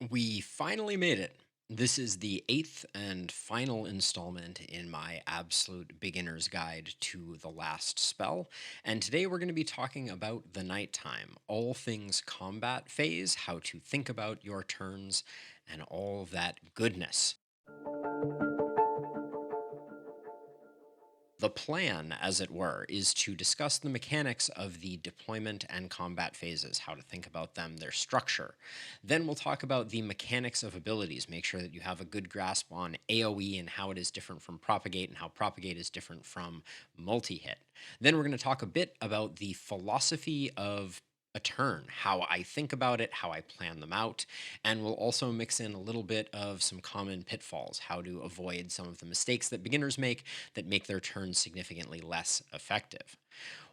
We finally made it. This is the eighth and final installment in my absolute beginner's guide to the last spell. And today we're going to be talking about the nighttime, all things combat phase, how to think about your turns, and all that goodness. The plan, as it were, is to discuss the mechanics of the deployment and combat phases, how to think about them, their structure. Then we'll talk about the mechanics of abilities, make sure that you have a good grasp on AoE and how it is different from Propagate and how Propagate is different from multi hit. Then we're going to talk a bit about the philosophy of a turn, how I think about it, how I plan them out, and we'll also mix in a little bit of some common pitfalls, how to avoid some of the mistakes that beginners make that make their turns significantly less effective.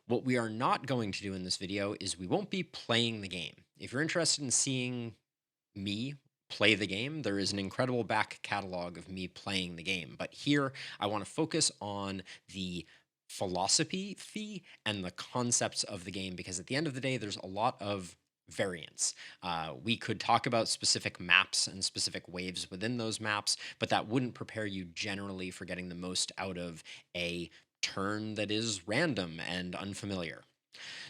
What we are not going to do in this video is we won't be playing the game. If you're interested in seeing me play the game, there is an incredible back catalog of me playing the game. But here, I want to focus on the philosophy fee and the concepts of the game because at the end of the day, there's a lot of variance. We could talk about specific maps and specific waves within those maps, but that wouldn't prepare you generally for getting the most out of a turn that is random and unfamiliar.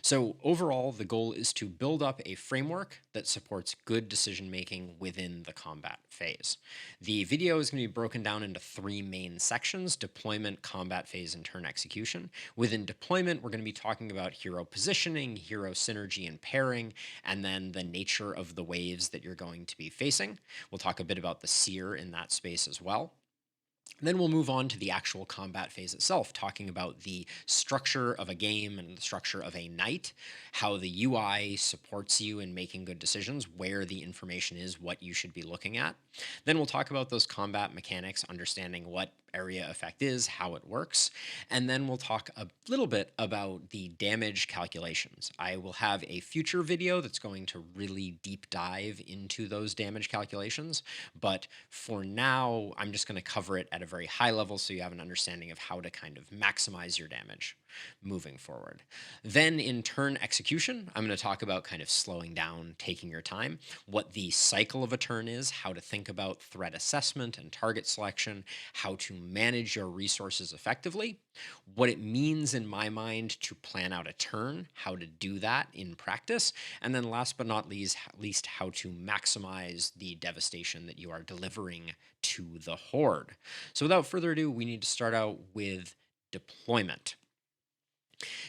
So, overall, the goal is to build up a framework that supports good decision making within the combat phase. The video is going to be broken down into three main sections: deployment, combat phase, and turn execution. Within deployment, we're going to be talking about hero positioning, hero synergy and pairing, and then the nature of the waves that you're going to be facing. We'll talk a bit about the Seer in that space as well. Then we'll move on to the actual combat phase itself, talking about the structure of a game and the structure of a night, how the UI supports you in making good decisions, where the information is, what you should be looking at. Then we'll talk about those combat mechanics, understanding what area effect is, how it works. And then we'll talk a little bit about the damage calculations. I will have a future video that's going to really deep dive into those damage calculations. But for now, I'm just going to cover it at a very high level so you have an understanding of how to kind of maximize your damage moving forward. Then in turn execution, I'm going to talk about kind of slowing down, taking your time, what the cycle of a turn is, how to think about threat assessment and target selection, how to manage your resources effectively, what it means in my mind to plan out a turn, how to do that in practice, and then last but not least how to maximize the devastation that you are delivering to the Horde. So without further ado, we need to start out with deployment.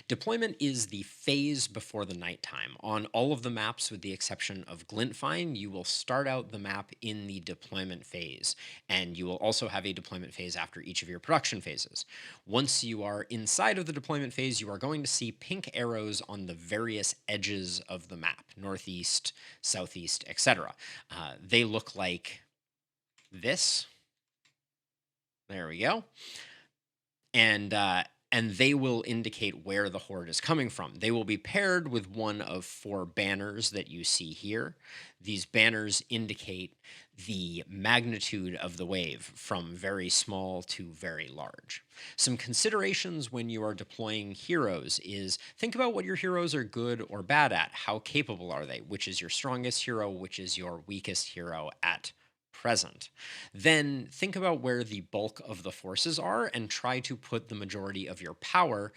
Deployment is the phase before the nighttime. On all of the maps, with the exception of Glintfine, you will start out the map in the deployment phase, and you will also have a deployment phase after each of your production phases. Once you are inside of the deployment phase, you are going to see pink arrows on the various edges of the map, northeast, southeast, etc. They look like this. There we go. And they will indicate where the horde is coming from. They will be paired with one of four banners that you see here. These banners indicate the magnitude of the wave from very small to very large. Some considerations when you are deploying heroes is think about what your heroes are good or bad at. How capable are they? Which is your strongest hero? Which is your weakest hero at present? Then think about where the bulk of the forces are and try to put the majority of your power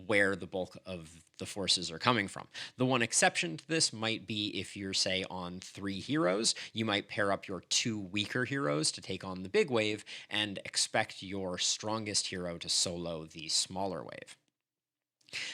where the bulk of the forces are coming from. The one exception to this might be if you're, say, on three heroes, you might pair up your two weaker heroes to take on the big wave and expect your strongest hero to solo the smaller wave.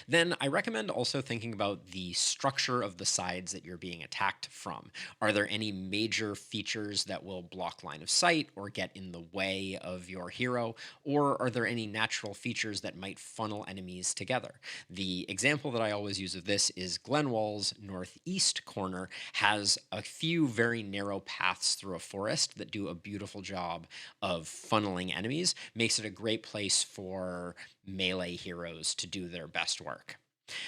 Then I recommend also thinking about the structure of the sides that you're being attacked from. Are there any major features that will block line of sight or get in the way of your hero? Or are there any natural features that might funnel enemies together? The example that I always use of this is Glenwall's northeast corner has a few very narrow paths through a forest that do a beautiful job of funneling enemies, makes it a great place for melee heroes to do their best work.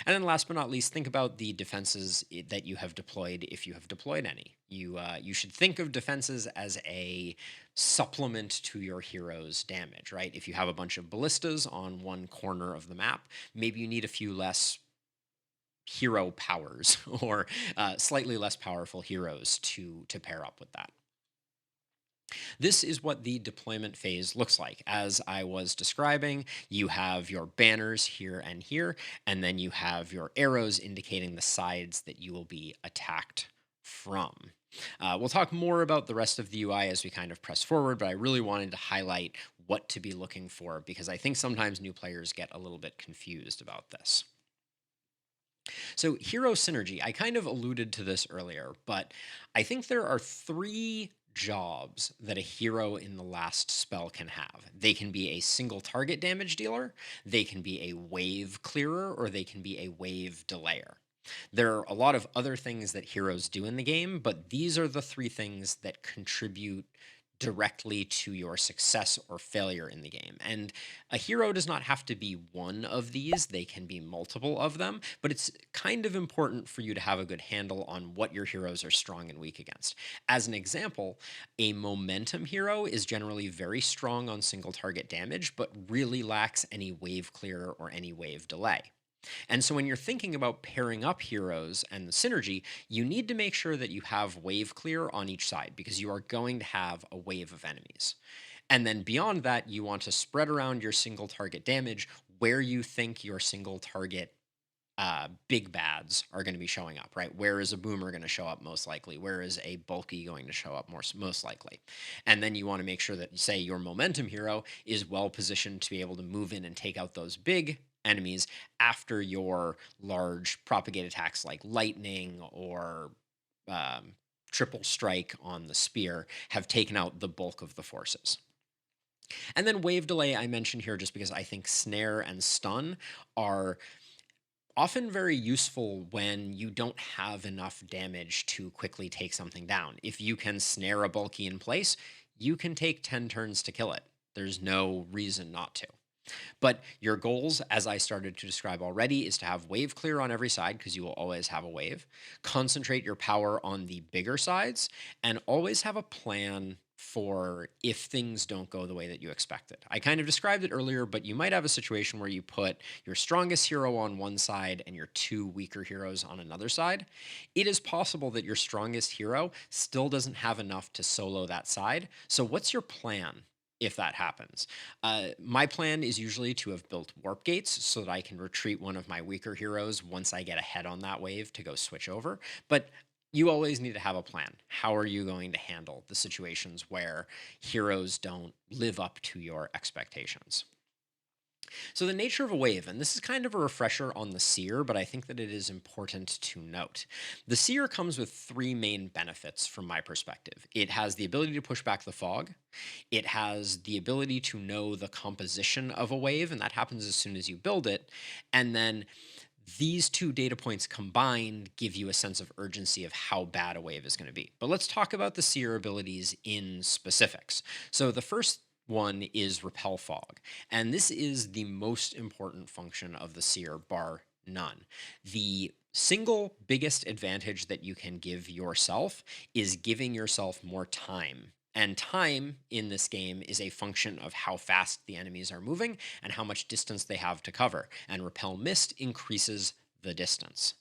And then last but not least, think about the defenses that you have deployed if you have deployed any. You should think of defenses as a supplement to your hero's damage, right? If you have a bunch of ballistas on one corner of the map, maybe you need a few less hero powers or slightly less powerful heroes to pair up with that. This is what the deployment phase looks like. As I was describing, you have your banners here and here, and then you have your arrows indicating the sides that you will be attacked from. We'll talk more about the rest of the UI as we kind of press forward, but I really wanted to highlight what to be looking for because I think sometimes new players get a little bit confused about this. So, hero synergy, I kind of alluded to this earlier, but I think there are three jobs that a hero in the last spell can have. They can be a single target damage dealer, they can be a wave clearer, or they can be a wave delayer. There are a lot of other things that heroes do in the game, but these are the three things that contribute directly to your success or failure in the game. And a hero does not have to be one of these, they can be multiple of them, but it's kind of important for you to have a good handle on what your heroes are strong and weak against. As an example, a momentum hero is generally very strong on single target damage, but really lacks any wave clear or any wave delay. And so when you're thinking about pairing up heroes and the synergy, you need to make sure that you have wave clear on each side because you are going to have a wave of enemies. And then beyond that, you want to spread around your single target damage where you think your single target big bads are going to be showing up, right? Where is a boomer going to show up most likely? Where is a bulky going to show up most likely? And then you want to make sure that, say, your momentum hero is well positioned to be able to move in and take out those big enemies after your large propagate attacks like lightning or triple strike on the spear have taken out the bulk of the forces. And then wave delay I mentioned here just because I think snare and stun are often very useful when you don't have enough damage to quickly take something down. If you can snare a bulky in place, you can take 10 turns to kill it. There's no reason not to. But your goals, as I started to describe already, is to have wave clear on every side because you will always have a wave. Concentrate your power on the bigger sides and always have a plan for if things don't go the way that you expected. I kind of described it earlier, but you might have a situation where you put your strongest hero on one side and your two weaker heroes on another side. It is possible that your strongest hero still doesn't have enough to solo that side. So, what's your plan if that happens? My plan is usually to have built warp gates so that I can retreat one of my weaker heroes once I get ahead on that wave to go switch over. But you always need to have a plan. How are you going to handle the situations where heroes don't live up to your expectations? So, the nature of a wave, and this is kind of a refresher on the Seer, but I think that it is important to note. The Seer comes with three main benefits from my perspective. It has the ability to push back the fog, it has the ability to know the composition of a wave, and that happens as soon as you build it, and then these two data points combined give you a sense of urgency of how bad a wave is going to be. But let's talk about the Seer abilities in specifics. So the first one is repel fog, and this is the most important function of the Seer, bar none. The single biggest advantage that you can give yourself is giving yourself more time. And time in this game is a function of how fast the enemies are moving and how much distance they have to cover. And Repel Mist increases the distance.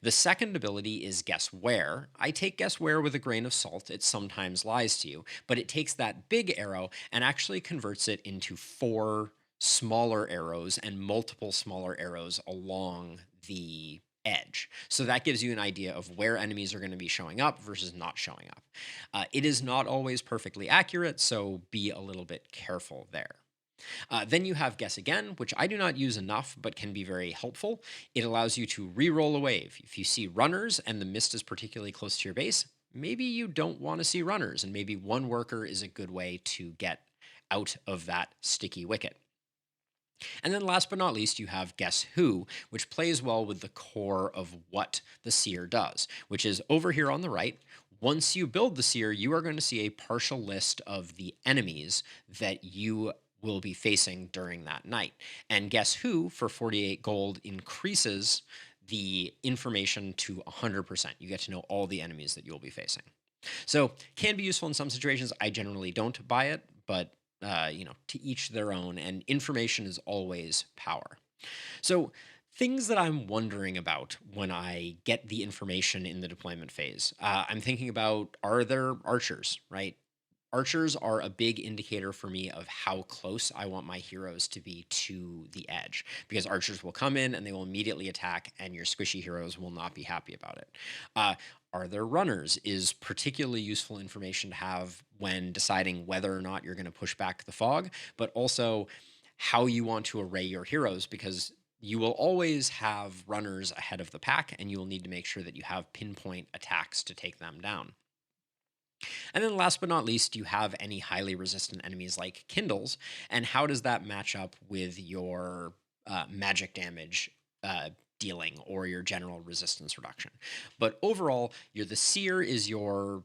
The second ability is Guess Where. I take Guess Where with a grain of salt. It sometimes lies to you, but it takes that big arrow and actually converts it into four smaller arrows and multiple smaller arrows along the edge. So that gives you an idea of where enemies are going to be showing up versus not showing up. It is not always perfectly accurate, so be a little bit careful there. Then you have Guess Again, which I do not use enough but can be very helpful. It allows you to re-roll a wave. If you see runners and the mist is particularly close to your base, maybe you don't want to see runners, and maybe one worker is a good way to get out of that sticky wicket. And then last but not least, you have Guess Who, which plays well with the core of what the Seer does, which is over here on the right. Once you build the Seer, you are going to see a partial list of the enemies that you will be facing during that night. And Guess Who, for 48 gold, increases the information to 100%. You get to know all the enemies that you'll be facing. So, can be useful in some situations. I generally don't buy it, but to each their own, and information is always power. So, Things that I'm wondering about when I get the information in the deployment phase. I'm thinking about, are there archers, right? Archers are a big indicator for me of how close I want my heroes to be to the edge, because archers will come in and they will immediately attack, and your squishy heroes will not be happy about it. Uh, are there runners is particularly useful information to have when deciding whether or not you're going to push back the fog, but also how you want to array your heroes, because you will always have runners ahead of the pack, and you will need to make sure that you have pinpoint attacks to take them down. And then last but not least, you have any highly resistant enemies like Kindles, and how does that match up with your magic damage dealing or your general resistance reduction? But overall, the Seer is your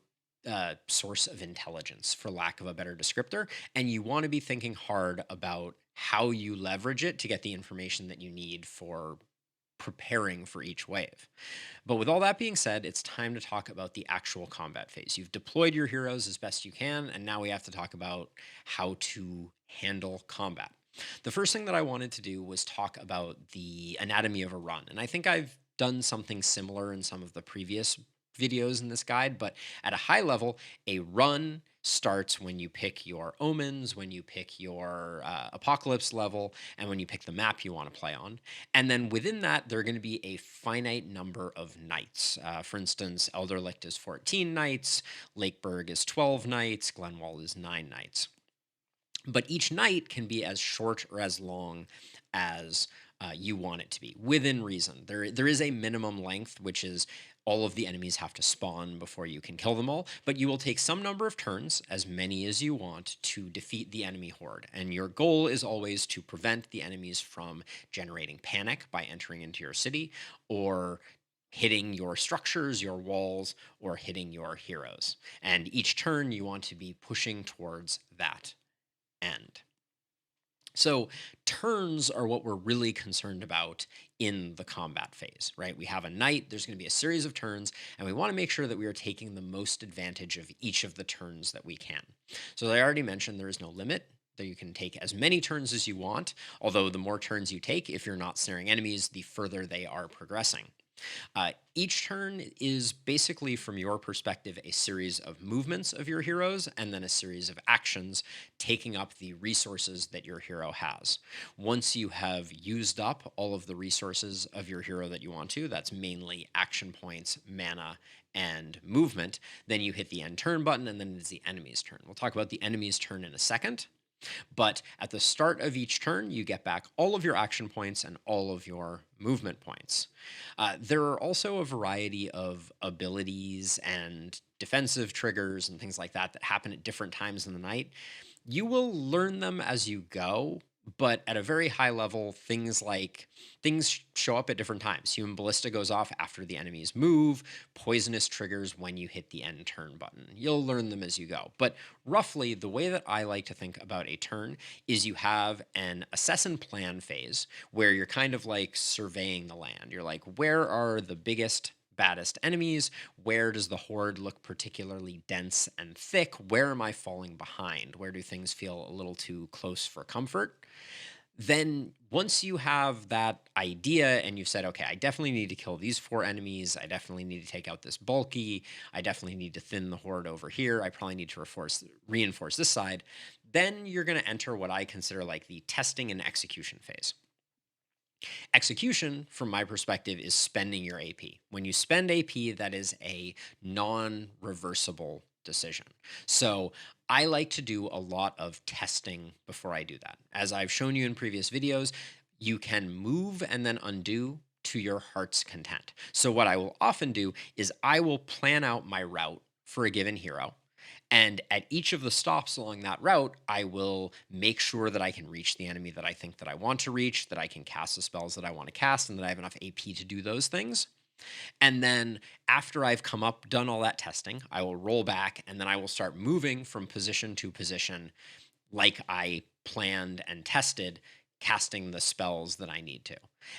source of intelligence, for lack of a better descriptor, and you want to be thinking hard about how you leverage it to get the information that you need for preparing for each wave. But with all that being said, it's time to talk about the actual combat phase. You've deployed your heroes as best you can, and now we have to talk about how to handle combat. The first thing that I wanted to do was talk about the anatomy of a run. And I think I've done something similar in some of the previous videos in this guide, but at a high level, a run starts when you pick your omens, when you pick your apocalypse level, and when you pick the map you want to play on. And then within that, there are going to be a finite number of nights. For instance, Elderlicht is 14 nights, Lakeburg is 12 nights, Glenwall is 9 nights. But each night can be as short or as long as you want it to be, within reason. There is a minimum length, which is all of the enemies have to spawn before you can kill them all, but you will take some number of turns, as many as you want, to defeat the enemy horde. And your goal is always to prevent the enemies from generating panic by entering into your city, or hitting your structures, your walls, or hitting your heroes. And each turn you want to be pushing towards that end. So, turns are what we're really concerned about in the combat phase, right? We have a night, there's going to be a series of turns, and we want to make sure that we are taking the most advantage of each of the turns that we can. So, I already mentioned there is no limit. That you can take as many turns as you want, although the more turns you take, if you're not snaring enemies, the further they are progressing. Each turn is basically, from your perspective, a series of movements of your heroes and then a series of actions taking up the resources that your hero has. Once you have used up all of the resources of your hero that you want to, that's mainly action points, mana, and movement, then you hit the end turn button, and then it's the enemy's turn. We'll talk about the enemy's turn in a second. But at the start of each turn, you get back all of your action points and all of your movement points. There are also a variety of abilities and defensive triggers and things like that that happen at different times in the night. You will learn them as you go, but at a very high level, things show up at different times. Human Ballista goes off after the enemies move, poisonous triggers when you hit the end turn button. You'll learn them as you go. But roughly, the way that I like to think about a turn is you have an assess and plan phase where you're kind of like surveying the land. You're like, where are the biggest baddest enemies? Where does the horde look particularly dense and thick? Where am I falling behind? Where do things feel a little too close for comfort? Then, once you have that idea and you've said, okay, I definitely need to kill these 4 enemies, I definitely need to take out this bulky, I definitely need to thin the horde over here, I probably need to reinforce this side, then you're going to enter what I consider like the testing and execution phase. Execution, from my perspective, is spending your AP. When you spend AP, that is a non reversible decision. So I like to do a lot of testing before I do that. As I've shown you in previous videos, you can move and then undo to your heart's content. So what I will often do is I will plan out my route for a given hero. And at each of the stops along that route, I will make sure that I can reach the enemy that I think that I want to reach, that I can cast the spells that I want to cast, and that I have enough AP to do those things. And then after I've done all that testing, I will roll back, and then I will start moving from position to position like I planned and tested, casting the spells that I need to.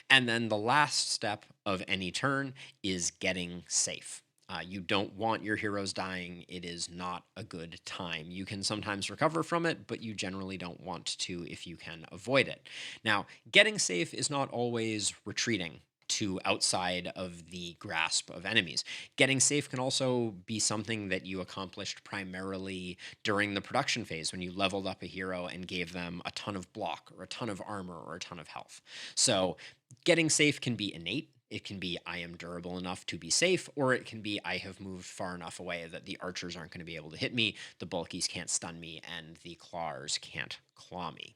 And then the last step of any turn is getting safe. You don't want your heroes dying. It is not a good time. You can sometimes recover from it, but you generally don't want to if you can avoid it. Now, getting safe is not always retreating to outside of the grasp of enemies. Getting safe can also be something that you accomplished primarily during the production phase when you leveled up a hero and gave them a ton of block or a ton of armor or a ton of health. So, getting safe can be innate. It can be I am durable enough to be safe, or it can be I have moved far enough away that the archers aren't going to be able to hit me, the bulkies can't stun me, and the claws can't claw me.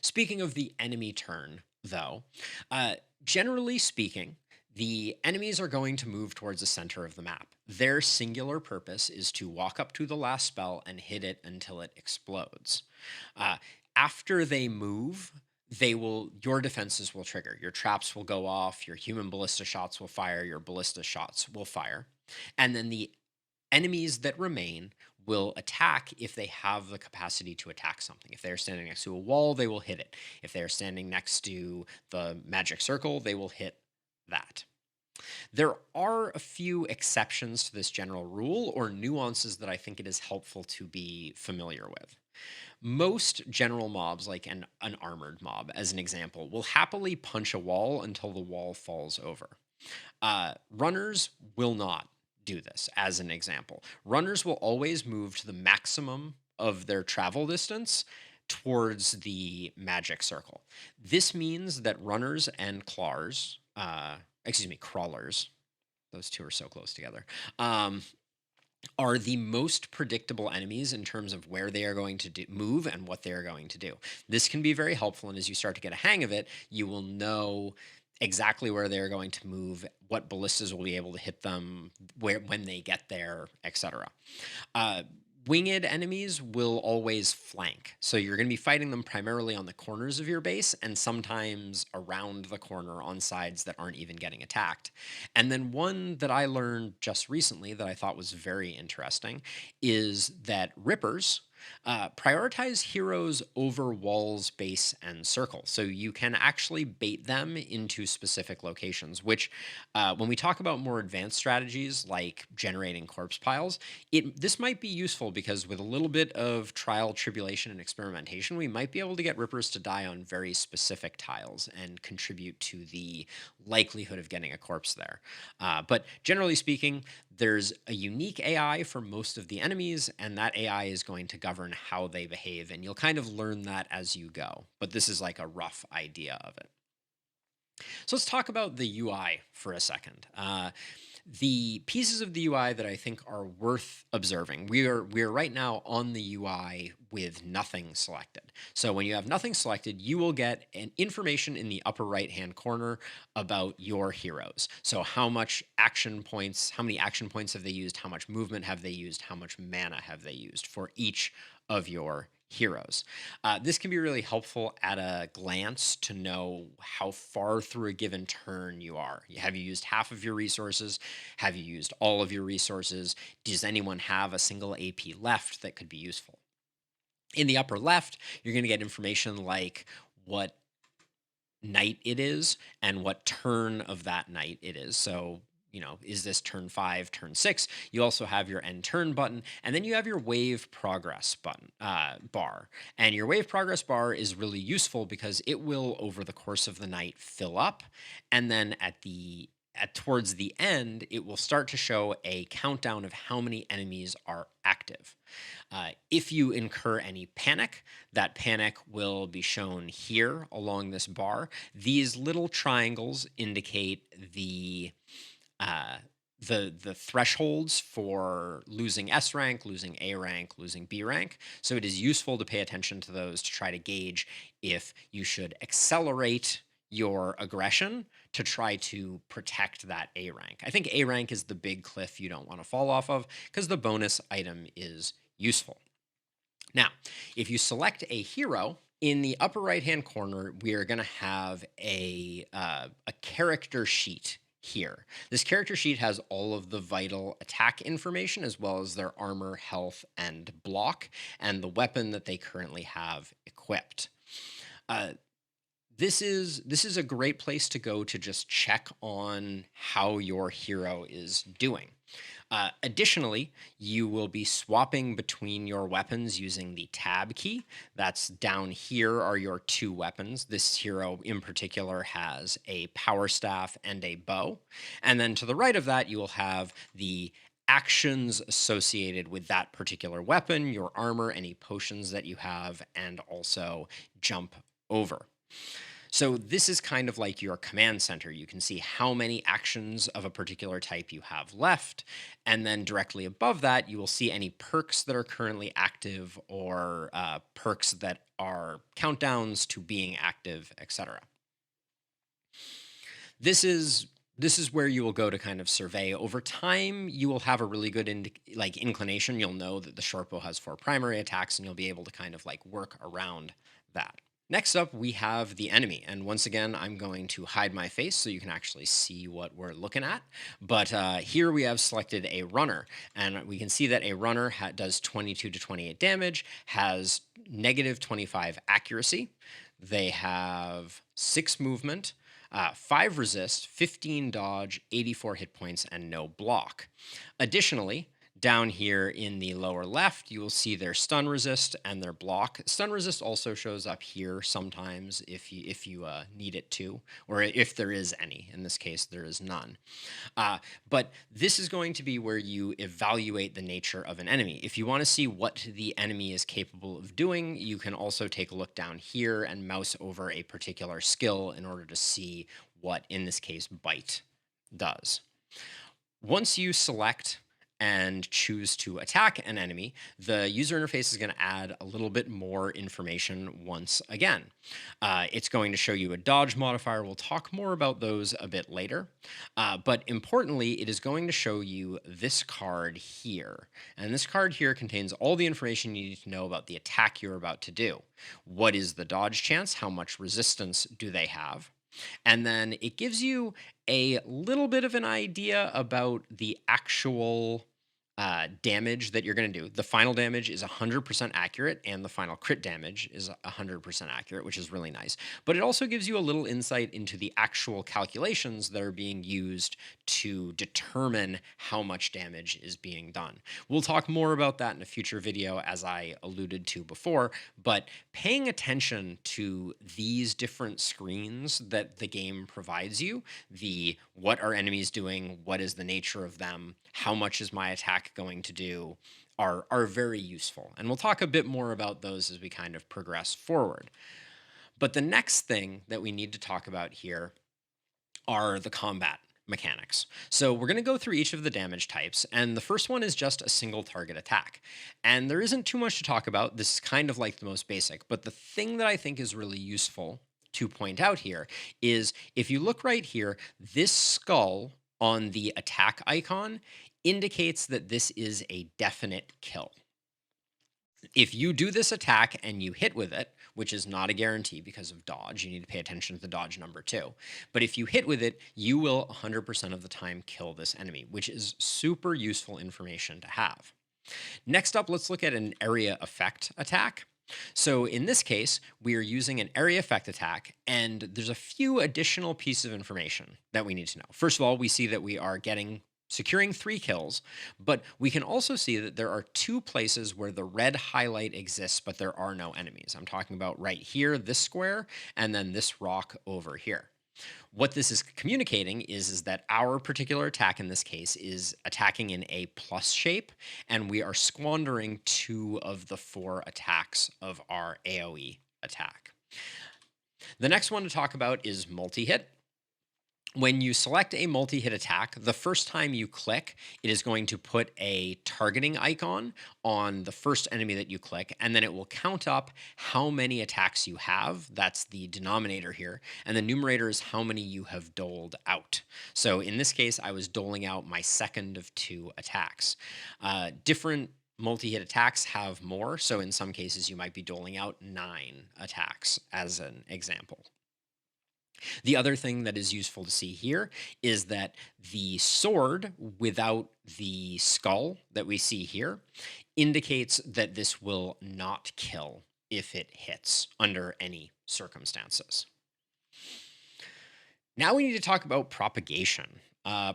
Speaking of the enemy turn, though, uh, generally speaking, the enemies are going to move towards the center of the map. Their singular purpose is to walk up to the last spell and hit it until it explodes. Uh, After they move, your defenses will trigger. Your traps will go off, your human ballista shots will fire, your ballista shots will fire. And then the enemies that remain will attack if they have the capacity to attack something. If they're standing next to a wall, they will hit it. If they're standing next to the magic circle, they will hit that. There are a few exceptions to this general rule or nuances that I think it is helpful to be familiar with. Most general mobs, like an armored mob, as an example, will happily punch a wall until the wall falls over. Runners will not do this, as an example. Runners will always move to the maximum of their travel distance towards the magic circle. This means that runners and crawlers, those two are so close together, um, are the most predictable enemies in terms of where they are going to move and what they are going to do. This can be very helpful, and as you start to get a hang of it, you will know exactly where they're going to move, what ballistas will be able to hit them, where when they get there, etc. Uh, Winged enemies will always flank. So you're going to be fighting them primarily on the corners of your base and sometimes around the corner on sides that aren't even getting attacked. And then one that I learned just recently that I thought was very interesting is that Rippers prioritize heroes over walls, base, and circle. So you can actually bait them into specific locations, which, when we talk about more advanced strategies like generating corpse piles, this might be useful because with a little bit of trial, tribulation, and experimentation, we might be able to get Rippers to die on very specific tiles and contribute to the likelihood of getting a corpse there. But generally speaking, there's a unique AI for most of the enemies, and that AI is going to govern how they behave, and you'll kind of learn that as you go. But this is like a rough idea of it. So let's talk about the UI for a second. The pieces of the UI that I think are worth observing. We are right now on the UI with nothing selected. So when you have nothing selected, you will get an information in the upper right hand corner about your heroes. So how much action points, how many action points have they used, how much movement have they used, how much mana have they used for each of your heroes. This can be really helpful at a glance to know how far through a given turn you are. Have you used half of your resources? Have you used all of your resources? Does anyone have a single AP left that could be useful? In the upper left, you're going to get information like what night it is and what turn of that night it is. So, is this turn 5, turn 6? You also have your end turn button, and then you have your wave progress button bar. And your wave progress bar is really useful because it will, over the course of the night, fill up, and then towards the end, it will start to show a countdown of how many enemies are active. If you incur any panic, that panic will be shown here along this bar. These little triangles indicate uh, the thresholds for losing S rank, losing A rank, losing B rank. So it is useful to pay attention to those to try to gauge if you should accelerate your aggression to try to protect that A rank. I think A rank is the big cliff you don't want to fall off of because the bonus item is useful. Now, if you select a hero, in the upper right hand corner, we are going to have a character sheet here. This character sheet has all of the vital attack information as well as their armor, health, and block, and the weapon that they currently have equipped. Uh, This is a great place to go to just check on how your hero is doing. Additionally, you will be swapping between your weapons using the tab key. That's down here are your two weapons. This hero in particular has a power staff and a bow. And then to the right of that, you will have the actions associated with that particular weapon, your armor, any potions that you have, and also jump over. So this is kind of like your command center. You can see how many actions of a particular type you have left. And then directly above that, you will see any perks that are currently active or perks that are countdowns to being active, etc. This is where you will go to kind of survey. Over time, you will have a really good inclination. You'll know that the shortbow has 4 primary attacks, and you'll be able to kind of like work around that. Next up, we have the enemy. And once again, I'm going to hide my face so you can actually see what we're looking at. But here we have selected a runner. And we can see that a runner does 22 to 28 damage, has negative 25 accuracy. They have 6 movement, 5 resist, 15 dodge, 84 hit points, and no block. Additionally, down here in the lower left, you will see their stun resist and their block. Stun resist also shows up here sometimes if you need it to, or if there is any. In this case, there is none. But this is going to be where you evaluate the nature of an enemy. If you want to see what the enemy is capable of doing, you can also take a look down here and mouse over a particular skill in order to see what, in this case, bite does. Once you select and choose to attack an enemy, the user interface is going to add a little bit more information once again. It's going to show you a dodge modifier. We'll talk more about those a bit later. But importantly, it is going to show you this card here. And this card here contains all the information you need to know about the attack you're about to do. What is the dodge chance? How much resistance do they have? And then it gives you a little bit of an idea about the actual damage that you're going to do. The final damage is 100% accurate, and the final crit damage is 100% accurate, which is really nice. But it also gives you a little insight into the actual calculations that are being used to determine how much damage is being done. We'll talk more about that in a future video, as I alluded to before, but paying attention to these different screens that the game provides you, the what are enemies doing, what is the nature of them, how much is my attack going to do, are very useful. And we'll talk a bit more about those as we kind of progress forward. But the next thing that we need to talk about here are the combat mechanics. So we're going to go through each of the damage types, and the first one is just a single target attack. And there isn't too much to talk about. This is kind of like the most basic, but the thing that I think is really useful to point out here is if you look right here, this skull on the attack icon indicates that this is a definite kill. If you do this attack and you hit with it, which is not a guarantee because of dodge, you need to pay attention to the dodge number too. But if you hit with it, you will 100% of the time kill this enemy, which is super useful information to have. Next up, let's look at an area effect attack. So in this case, we are using an area effect attack, and there's a few additional pieces of information that we need to know. First of all, we see that we are securing 3 kills, but we can also see that there are 2 places where the red highlight exists, but there are no enemies. I'm talking about right here, this square, and then this rock over here. What this is communicating is that our particular attack in this case is attacking in a plus shape, and we are squandering 2 of the 4 attacks of our AoE attack. The next one to talk about is multi-hit. When you select a multi-hit attack, the first time you click, it is going to put a targeting icon on the first enemy that you click, and then it will count up how many attacks you have. That's the denominator here. And the numerator is how many you have doled out. So in this case, I was doling out my second of 2 attacks. Different multi-hit attacks have more. So in some cases, you might be doling out 9 attacks as an example. The other thing that is useful to see here is that the sword without the skull that we see here indicates that this will not kill if it hits under any circumstances. Now we need to talk about propagation.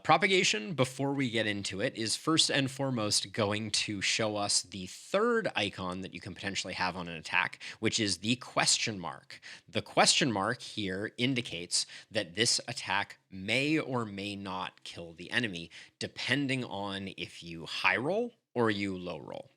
Propagation, before we get into it, is first and foremost going to show us the third icon that you can potentially have on an attack, which is the question mark. The question mark here indicates that this attack may or may not kill the enemy, depending on if you high roll or you low roll.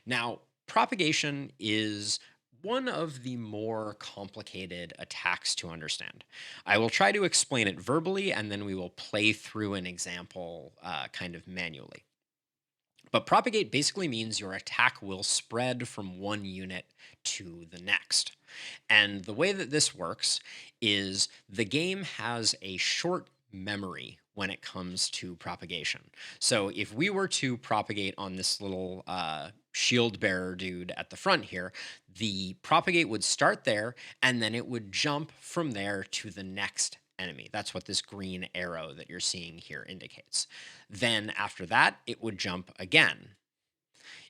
Now, propagation is one of the more complicated attacks to understand. I will try to explain it verbally and then we will play through an example kind of manually. But propagate basically means your attack will spread from one unit to the next. And the way that this works is the game has a short memory when it comes to propagation. So if we were to propagate on this little shield bearer dude at the front here, the propagate would start there and then it would jump from there to the next enemy. That's what this green arrow that you're seeing here indicates. Then after that, it would jump again.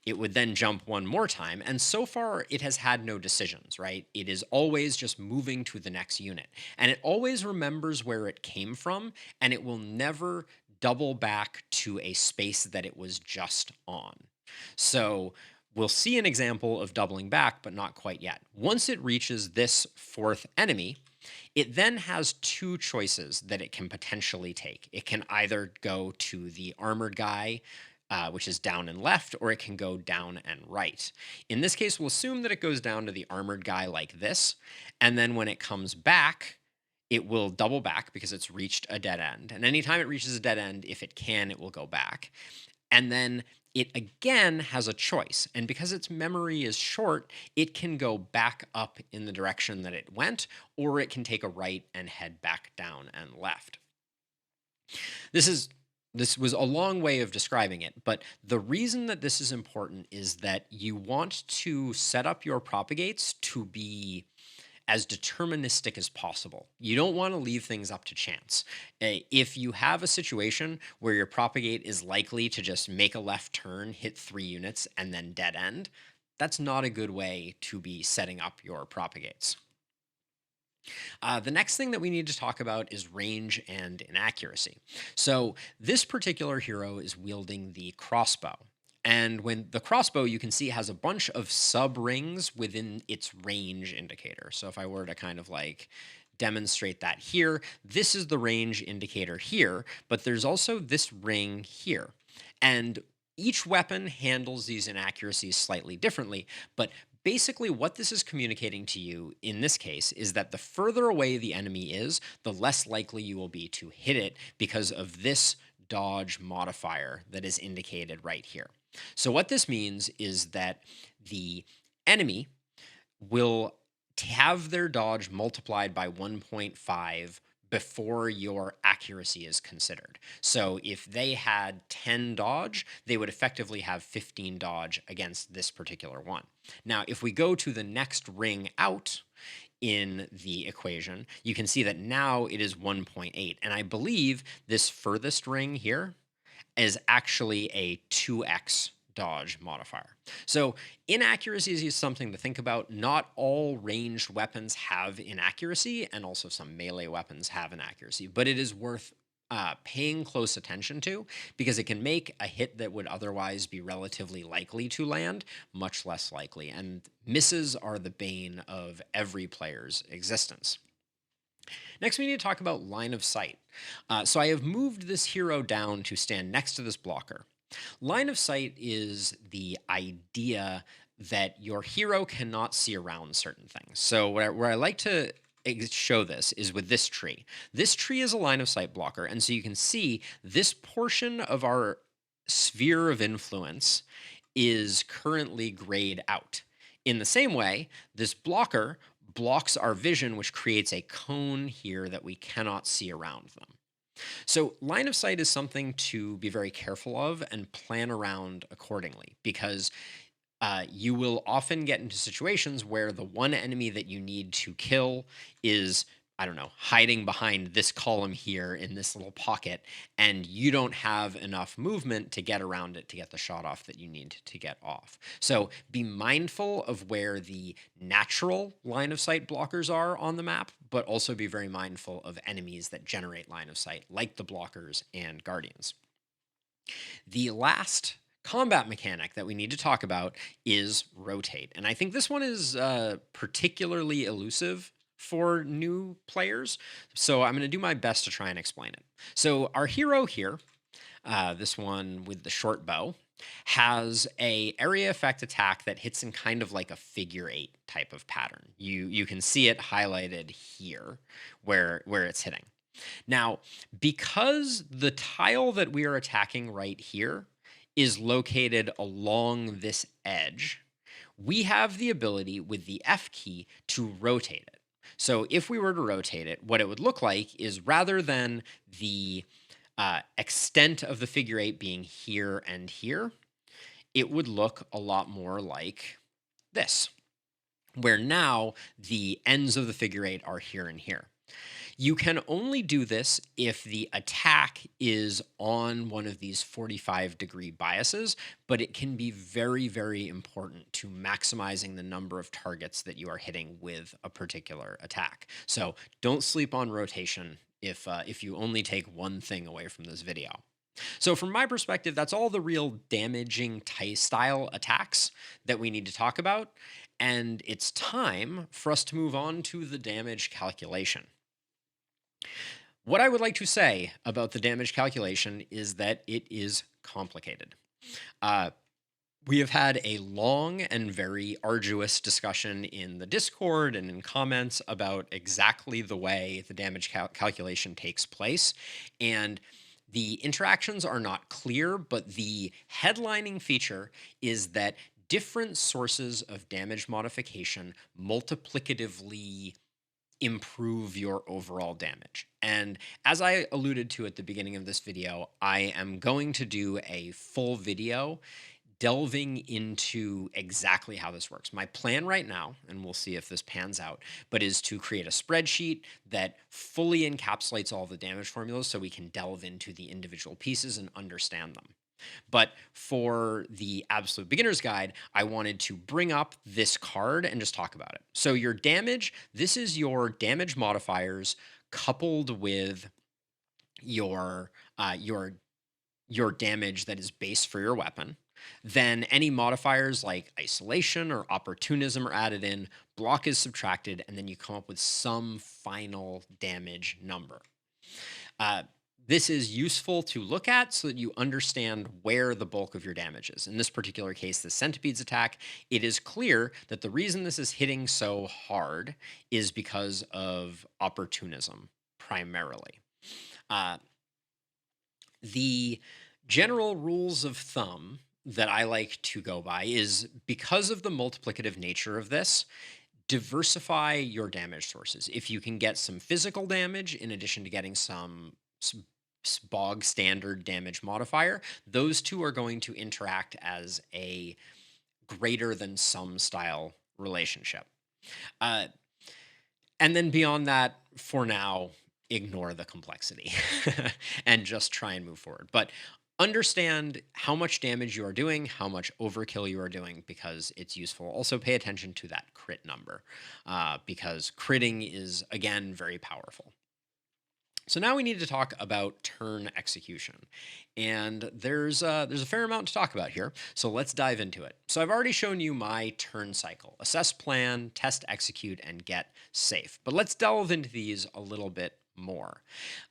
It would then jump one more time. And so far, it has had no decisions, right? It is always just moving to the next unit. And it always remembers where it came from, and it will never double back to a space that it was just on. So we'll see an example of doubling back, but not quite yet. Once it reaches this fourth enemy, it then has two choices that it can potentially take. It can either go to the armored guy, which is down and left, or it can go down and right. In this case, we'll assume that it goes down to the armored guy like this. And then when it comes back, it will double back because it's reached a dead end. And anytime it reaches a dead end, if it can, it will go back. And then it again has a choice. And because its memory is short, it can go back up in the direction that it went, or it can take a right and head back down and left. This was a long way of describing it, but the reason that this is important is that you want to set up your propagates to be as deterministic as possible. You don't want to leave things up to chance. If you have a situation where your propagate is likely to just make a left turn, hit 3 units, and then dead end, that's not a good way to be setting up your propagates. The next thing that we need to talk about is range and inaccuracy. So, this particular hero is wielding the crossbow. And when the crossbow, you can see, has a bunch of sub rings within its range indicator. So, if I were to kind of like demonstrate that here, this is the range indicator here, but there's also this ring here. And each weapon handles these inaccuracies slightly differently, but basically, what this is communicating to you in this case is that the further away the enemy is, the less likely you will be to hit it because of this dodge modifier that is indicated right here. So, what this means is that the enemy will have their dodge multiplied by 1.5 before your accuracy is considered. So if they had 10 dodge, they would effectively have 15 dodge against this particular one. Now, if we go to the next ring out in the equation, you can see that now it is 1.8. And I believe this furthest ring here is actually a 2x dodge modifier. So inaccuracies is something to think about. Not all ranged weapons have inaccuracy, and also some melee weapons have inaccuracy, but it is worth paying close attention to because it can make a hit that would otherwise be relatively likely to land much less likely, and misses are the bane of every player's existence. Next, we need to talk about line of sight. So I have moved this hero down to stand next to this blocker. Line of sight is the idea that your hero cannot see around certain things. So where I like to show this is with this tree. This tree is a line of sight blocker, and so you can see this portion of our sphere of influence is currently grayed out. In the same way, this blocker blocks our vision, which creates a cone here that we cannot see around them. So, line of sight is something to be very careful of and plan around accordingly because you will often get into situations where the one enemy that you need to kill is I don't know, hiding behind this column here in this little pocket, and you don't have enough movement to get around it to get the shot off that you need to get off. So be mindful of where the natural line of sight blockers are on the map, but also be very mindful of enemies that generate line of sight, like the blockers and guardians. The last combat mechanic that we need to talk about is rotate. And I think this one is particularly elusive for new players. So I'm going to do my best to try and explain it. So our hero here, this one with the short bow, has a area effect attack that hits in kind of like a figure eight type of pattern. You can see it highlighted here where it's hitting. Now, because the tile that we are attacking right here is located along this edge, we have the ability with the F key to rotate it. So if we were to rotate it, what it would look like is rather than the extent of the figure eight being here and here, it would look a lot more like this, where now the ends of the figure eight are here and here. You can only do this if the attack is on one of these 45-degree biases, but it can be very, very important to maximizing the number of targets that you are hitting with a particular attack. So don't sleep on rotation if you only take one thing away from this video. So from my perspective, that's all the real damaging style attacks that we need to talk about. And it's time for us to move on to the damage calculation. What I would like to say about the damage calculation is that it is complicated. Uh, we have had a long and very arduous discussion in the Discord and in comments about exactly the way the damage calculation takes place. And the interactions are not clear, but the headlining feature is that different sources of damage modification multiplicatively improve your overall damage. And as I alluded to at the beginning of this video, I am going to do a full video delving into exactly how this works. My plan right now, and we'll see if this pans out, but is to create a spreadsheet that fully encapsulates all the damage formulas so we can delve into the individual pieces and understand them. But for the absolute beginner's guide, I wanted to bring up this card and just talk about it. So your damage, this is your damage modifiers coupled with your your damage that is base for your weapon. Then any modifiers like isolation or opportunism are added in, block is subtracted, and then you come up with some final damage number. Uh, this is useful to look at so that you understand where the bulk of your damage is. In this particular case, the centipede's attack, it is clear that the reason this is hitting so hard is because of opportunism, primarily. The general rules of thumb that I like to go by is because of the multiplicative nature of this, diversify your damage sources. If you can get some physical damage in addition to getting some bog standard damage modifier, those two are going to interact as a greater than sum style relationship. And then beyond that, for now, ignore the complexity and just try and move forward. But understand how much damage you are doing, how much overkill you are doing, because it's useful. Also, pay attention to that crit number, because critting is, again, very powerful. So now we need to talk about turn execution. And there's a fair amount to talk about here. So let's dive into it. So I've already shown you my turn cycle: assess, plan, test, execute, and get safe. But let's delve into these a little bit more.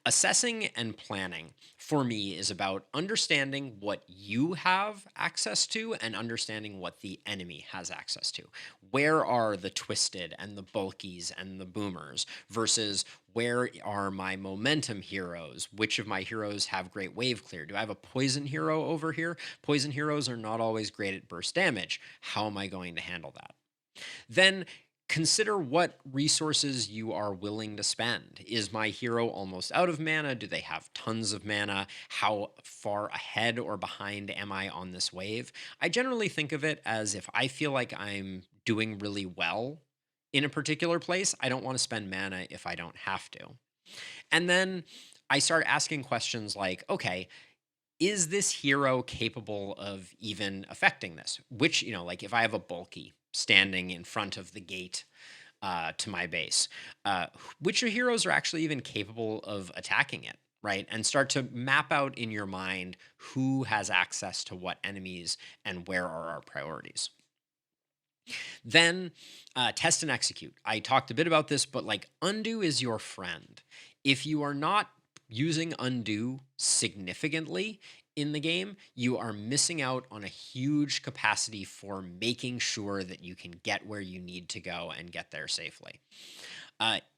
Assessing and planning for me is about understanding what you have access to and understanding what the enemy has access to. Where are the twisted and the bulkies and the boomers versus where are my momentum heroes? Which of my heroes have great wave clear? Do I have a poison hero over here? Poison heroes are not always great at burst damage. How am I going to handle that? Then consider what resources you are willing to spend. Is my hero almost out of mana? Do they have tons of mana? How far ahead or behind am I on this wave? I generally think of it as if I feel like I'm doing really well in a particular place, I don't want to spend mana if I don't have to. And then I start asking questions like, okay, is this hero capable of even affecting this? Which, like if I have a bulky standing in front of the gate to my base, which heroes are actually even capable of attacking it? Right. And start to map out in your mind who has access to what enemies and where are our priorities. Then test and execute. I talked a bit about this, but like undo is your friend. If you are not using undo significantly in the game, you are missing out on a huge capacity for making sure that you can get where you need to go and get there safely.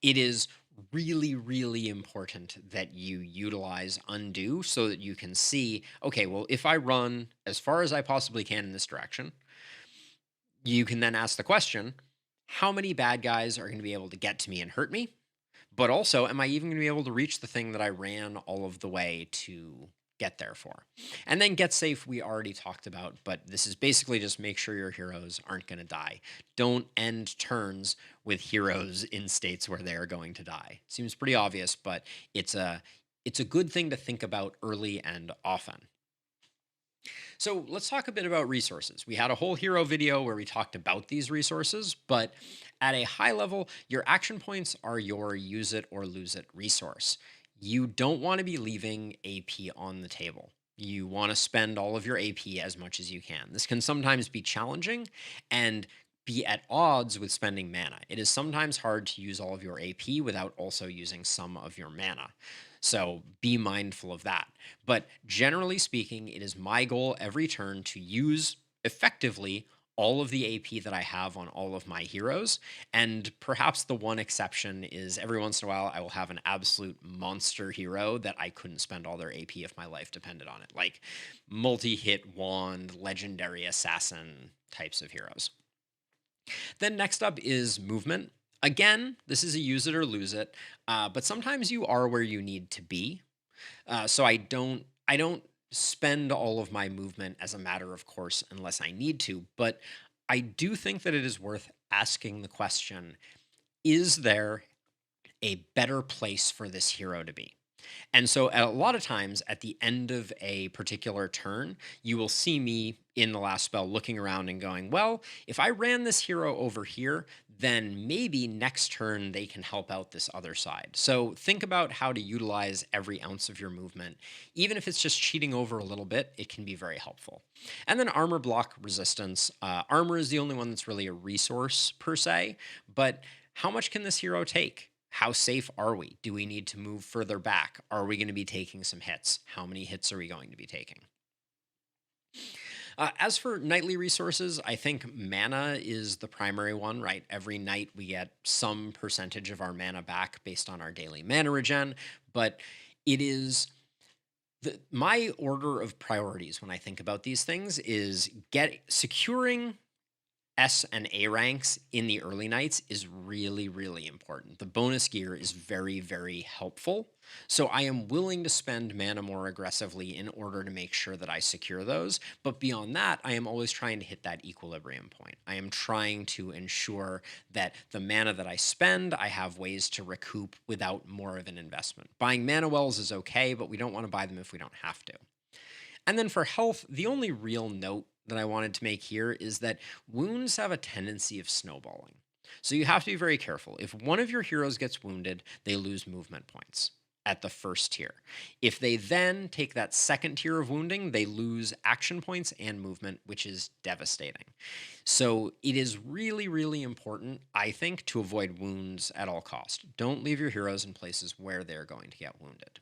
It is really, really important that you utilize undo so that you can see, okay, well, if I run as far as I possibly can in this direction, you can then ask the question, how many bad guys are going to be able to get to me and hurt me? But also, am I even going to be able to reach the thing that I ran all of the way to get there for? And then get safe, we already talked about, but this is basically just make sure your heroes aren't going to die. Don't end turns with heroes in states where they are going to die. Seems pretty obvious, but it's a good thing to think about early and often. So let's talk a bit about resources. We had a whole hero video where we talked about these resources, but at a high level, your action points are your use it or lose it resource. You don't want to be leaving AP on the table. You want to spend all of your AP as much as you can. This can sometimes be challenging and be at odds with spending mana. It is sometimes hard to use all of your AP without also using some of your mana. So be mindful of that. But generally speaking, it is my goal every turn to use effectively all of the AP that I have on all of my heroes. And perhaps the one exception is every once in a while, I will have an absolute monster hero that I couldn't spend all their AP if my life depended on it, like multi hit wand, legendary assassin types of heroes. Then next up is movement. Again, this is a use it or lose it, but sometimes you are where you need to be. So I don't spend all of my movement as a matter of course unless I need to, but I do think that it is worth asking the question, is there a better place for this hero to be? And so, a lot of times at the end of a particular turn, you will see me in the last spell looking around and going, well, if I ran this hero over here, then maybe next turn they can help out this other side. So, think about how to utilize every ounce of your movement. Even if it's just cheating over a little bit, it can be very helpful. And then armor block resistance. Armor is the only one that's really a resource per se, but how much can this hero take? How safe are we? Do we need to move further back? Are we going to be taking some hits? How many hits are we going to be taking? As for nightly resources, I think mana is the primary one, right? Every night we get some percentage of our mana back based on our daily mana regen, but it is my order of priorities when I think about these things is securing S and A ranks in the early nights is really, really important. The bonus gear is very, very helpful. So I am willing to spend mana more aggressively in order to make sure that I secure those. But beyond that, I am always trying to hit that equilibrium point. I am trying to ensure that the mana that I spend, I have ways to recoup without more of an investment. Buying mana wells is okay, but we don't want to buy them if we don't have to. And then for health, the only real note that I wanted to make here is that wounds have a tendency of snowballing. So you have to be very careful. If one of your heroes gets wounded, they lose movement points at the first tier. If they then take that second tier of wounding, they lose action points and movement, which is devastating. So it is really, really important, I think, to avoid wounds at all cost. Don't leave your heroes in places where they're going to get wounded.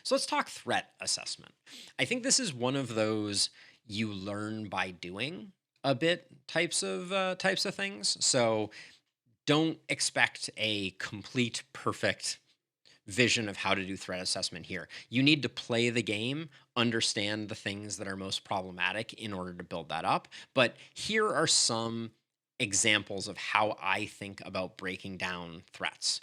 So let's talk threat assessment. I think this is one of those you learn by doing a bit types of things. So don't expect a complete perfect vision of how to do threat assessment here. You need to play the game, understand the things that are most problematic in order to build that up. But here are some examples of how I think about breaking down threats.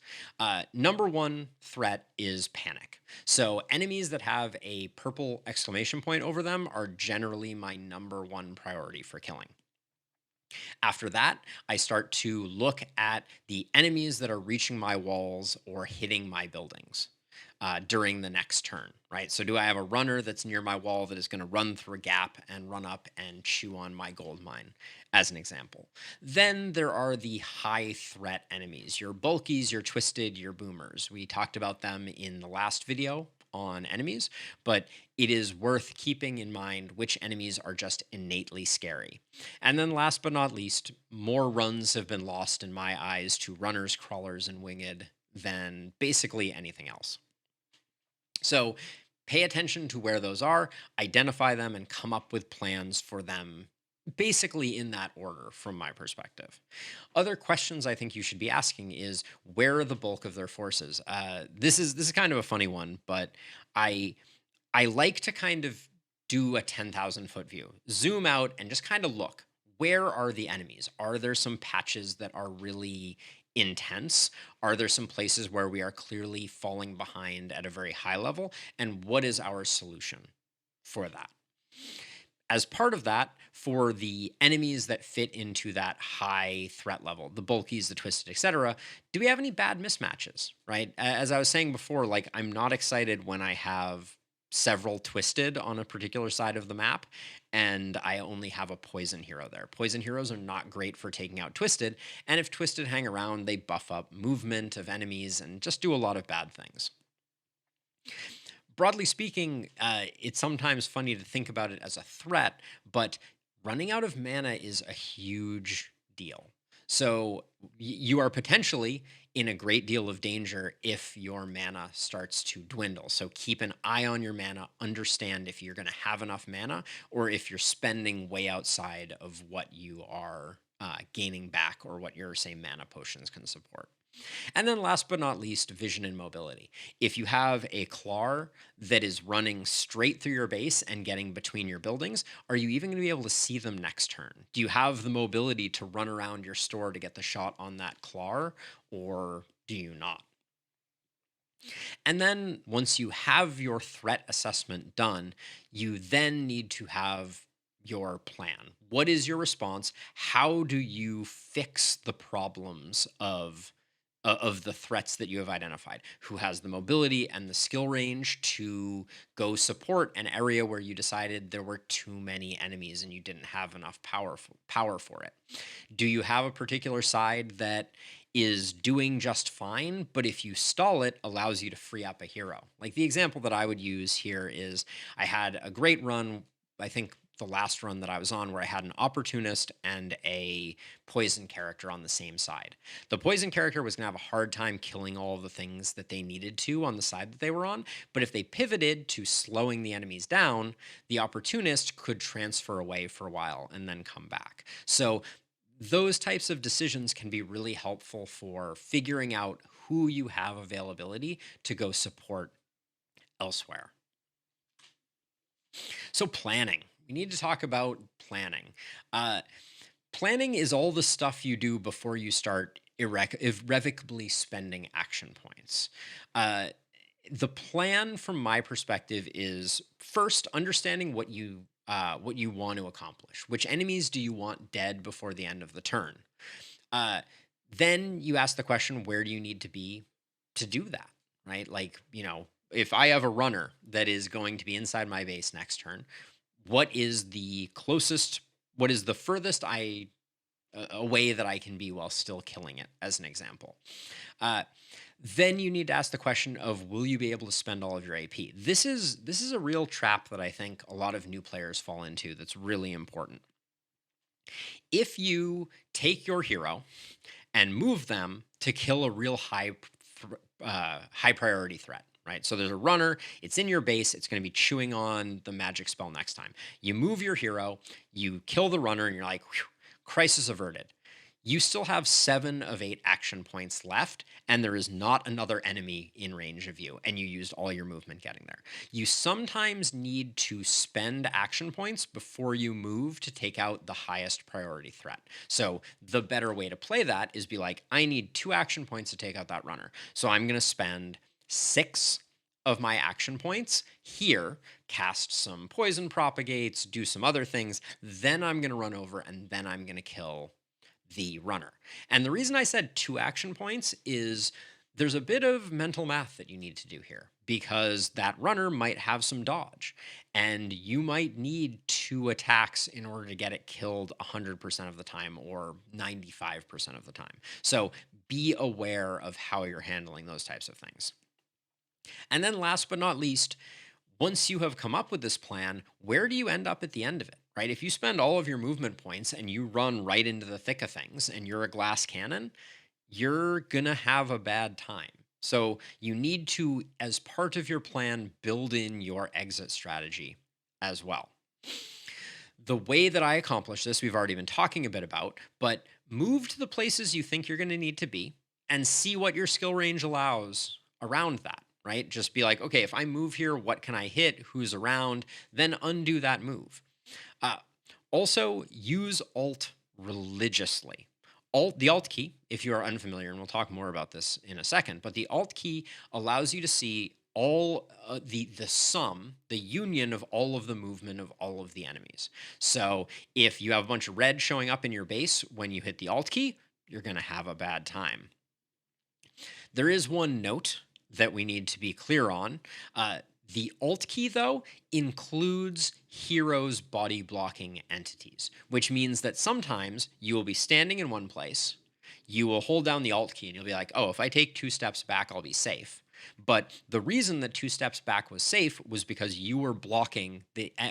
Number one threat is panic. So enemies that have a purple exclamation point over them are generally my number one priority for killing. After that, I start to look at the enemies that are reaching my walls or hitting my buildings during the next turn, right? So, do I have a runner that's near my wall that is going to run through a gap and run up and chew on my gold mine, as an example? Then there are the high threat enemies, your bulkies, your twisted, your boomers. We talked about them in the last video on enemies, but it is worth keeping in mind which enemies are just innately scary. And then last but not least, more runs have been lost in my eyes to runners, crawlers, and winged than basically anything else. So pay attention to where those are, identify them, and come up with plans for them. Basically, in that order, from my perspective. Other questions I think you should be asking is where are the bulk of their forces? This is kind of a funny one, but I I like to kind of do a 10,000-foot view, zoom out, and just kind of look. Where are the enemies? Are there some patches that are really intense? Are there some places where we are clearly falling behind at a very high level? And what is our solution for that? As part of that, for the enemies that fit into that high threat level, the bulkies, the twisted, etc., do we have any bad mismatches? Right? As I was saying before, like I'm not excited when I have several twisted on a particular side of the map and I only have a poison hero there. Poison heroes are not great for taking out twisted, and if twisted hang around, they buff up movement of enemies and just do a lot of bad things. Broadly speaking, it's sometimes funny to think about it as a threat, but running out of mana is a huge deal. So you are potentially in a great deal of danger if your mana starts to dwindle. So keep an eye on your mana, understand if you're going to have enough mana or if you're spending way outside of what you are gaining back or what your, say, mana potions can support. And then last but not least, vision and mobility. If you have a claw that is running straight through your base and getting between your buildings, are you even going to be able to see them next turn? Do you have the mobility to run around your store to get the shot on that claw, or do you not? And then once you have your threat assessment done, you then need to have your plan. What is your response? How do you fix the problems of the threats that you have identified? Who has the mobility and the skill range to go support an area where you decided there were too many enemies and you didn't have enough power for it? Do you have a particular side that is doing just fine, but if you stall it, allows you to free up a hero? Like the example that I would use here is I had a great run, I think the last run that I was on, where I had an opportunist and a poison character on the same side. The poison character was going to have a hard time killing all of the things that they needed to on the side that they were on, but if they pivoted to slowing the enemies down, the opportunist could transfer away for a while and then come back. So those types of decisions can be really helpful for figuring out who you have availability to go support elsewhere. So, planning. We need to talk about planning. Uh, Planning is all the stuff you do before you start irrevocably spending action points. Uh, the plan, from my perspective, is first understanding what you want to accomplish. Which enemies do you want dead before the end of the turn? Uh, then you ask the question, where do you need to be to do that? Right? Like, if I have a runner that is going to be inside my base next turn, what is the closest, what is the furthest a way that I can be while still killing it, as an example. Uh, then you need to ask the question of, will you be able to spend all of your AP? This is a real trap that I think a lot of new players fall into that's really important. If you take your hero and move them to kill a real high priority threat, right? So there's a runner, it's in your base, it's going to be chewing on the magic spell next time. You move your hero, you kill the runner, and you're like, "Whew, crisis averted." You still have 7 of 8 action points left, and there is not another enemy in range of you, and you used all your movement getting there. You sometimes need to spend action points before you move to take out the highest priority threat. So the better way to play that is be like, I need 2 action points to take out that runner. So I'm going to spend 6 of my action points here, cast some poison propagates, do some other things. Then I'm going to run over and then I'm going to kill the runner. And the reason I said 2 action points is there's a bit of mental math that you need to do here because that runner might have some dodge and you might need 2 attacks in order to get it killed 100% of the time or 95% of the time. So be aware of how you're handling those types of things. And then last but not least, once you have come up with this plan, where do you end up at the end of it? Right? If you spend all of your movement points and you run right into the thick of things and you're a glass cannon, you're going to have a bad time. So you need to, as part of your plan, build in your exit strategy as well. The way that I accomplish this, we've already been talking a bit about, but move to the places you think you're going to need to be and see what your skill range allows around that, right? Just be like, okay, if I move here, what can I hit? Who's around? Then undo that move. Uh, Also, use Alt religiously. The Alt key, if you are unfamiliar, and we'll talk more about this in a second, but the Alt key allows you to see all the sum, the union of all of the movement of all of the enemies. So if you have a bunch of red showing up in your base when you hit the Alt key, you're going to have a bad time. There is one note that we need to be clear on. The Alt key, though, includes heroes' body blocking entities, which means that sometimes you will be standing in one place, you will hold down the Alt key, and you'll be like, oh, if I take 2 steps back, I'll be safe. But the reason that 2 steps back was safe was because you were blocking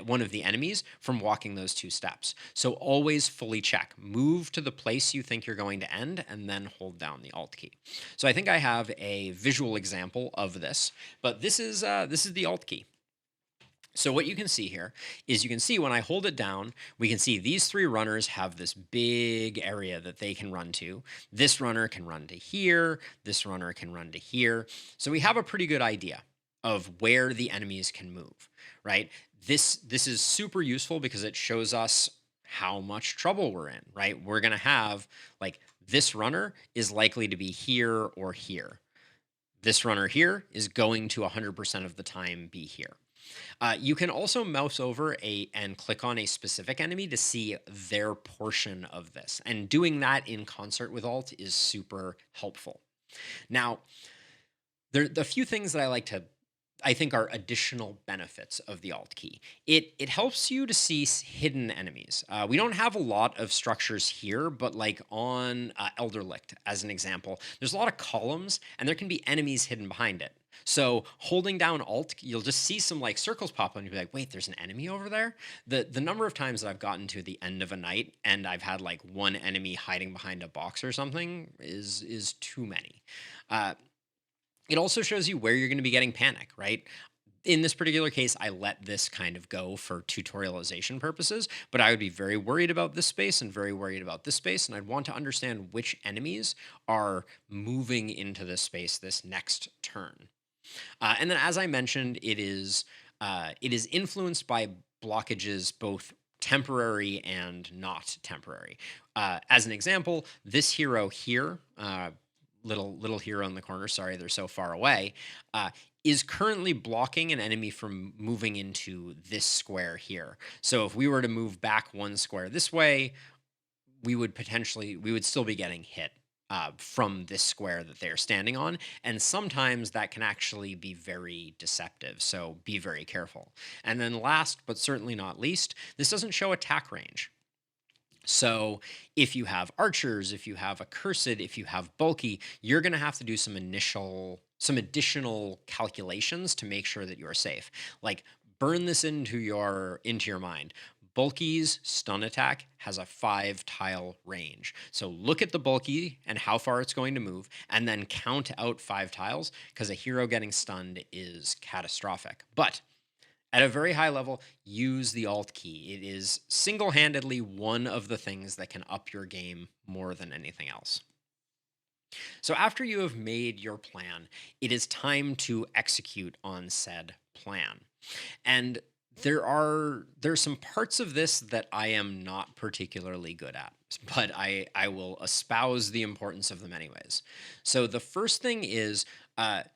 one of the enemies from walking those 2 steps. So always fully check. Move to the place you think you're going to end, and then hold down the Alt key. So I think I have a visual example of this, but this is the Alt key. So what you can see here is you can see when I hold it down, we can see these 3 runners have this big area that they can run to. This runner can run to here. This runner can run to here. So we have a pretty good idea of where the enemies can move, right? This is super useful because it shows us how much trouble we're in, right? We're going to have like this runner is likely to be here or here. This runner here is going to 100% of the time be here. You can also mouse over and click on a specific enemy to see their portion of this. And doing that in concert with Alt is super helpful. Now, there are a few things that I think are additional benefits of the Alt key. It helps you to see hidden enemies. We don't have a lot of structures here, but like on Elderlicht, as an example, there's a lot of columns, and there can be enemies hidden behind it. So holding down Alt, you'll just see some like circles pop up, and you'll be like, "Wait, there's an enemy over there." The number of times that I've gotten to the end of a night and I've had like one enemy hiding behind a box or something is too many. Uh, it also shows you where you're going to be getting panic, right? In this particular case, I let this kind of go for tutorialization purposes, but I would be very worried about this space and very worried about this space, and I'd want to understand which enemies are moving into this space this next turn. And then, as I mentioned, it is influenced by blockages both temporary and not temporary. As an example, this hero here, little hero in the corner. Sorry, they're so far away. Is currently blocking an enemy from moving into this square here. So if we were to move back 1 square this way, we would still be getting hit from this square that they're standing on. And sometimes that can actually be very deceptive. So be very careful. And then last, but certainly not least, this doesn't show attack range. So if you have archers, if you have accursed, if you have bulky, you're going to have to do some additional calculations to make sure that you're safe. Like burn this into your mind. Bulky's stun attack has a 5 tile range. So look at the bulky and how far it's going to move, and then count out 5 tiles because a hero getting stunned is catastrophic. But at a very high level, use the Alt key. It is single handedly one of the things that can up your game more than anything else. So, after you have made your plan, it is time to execute on said plan. And There's some parts of this that I am not particularly good at, but I will espouse the importance of them anyways. So the first thing is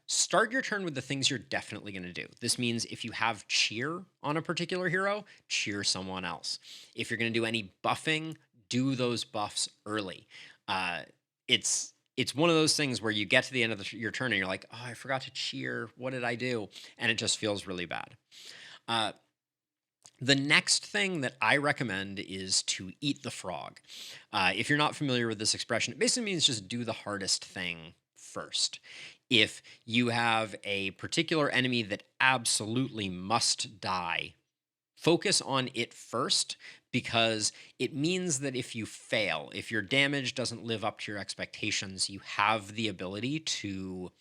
start your turn with the things you're definitely going to do. This means if you have cheer on a particular hero, cheer someone else. If you're going to do any buffing, do those buffs early. Uh, it's one of those things where you get to the end of your turn and you're like, oh, I forgot to cheer. What did I do? And it just feels really bad. Uh, the next thing that I recommend is to eat the frog. If you're not familiar with this expression, it basically means just do the hardest thing first. If you have a particular enemy that absolutely must die, focus on it first because it means that if you fail, if your damage doesn't live up to your expectations, you have the ability to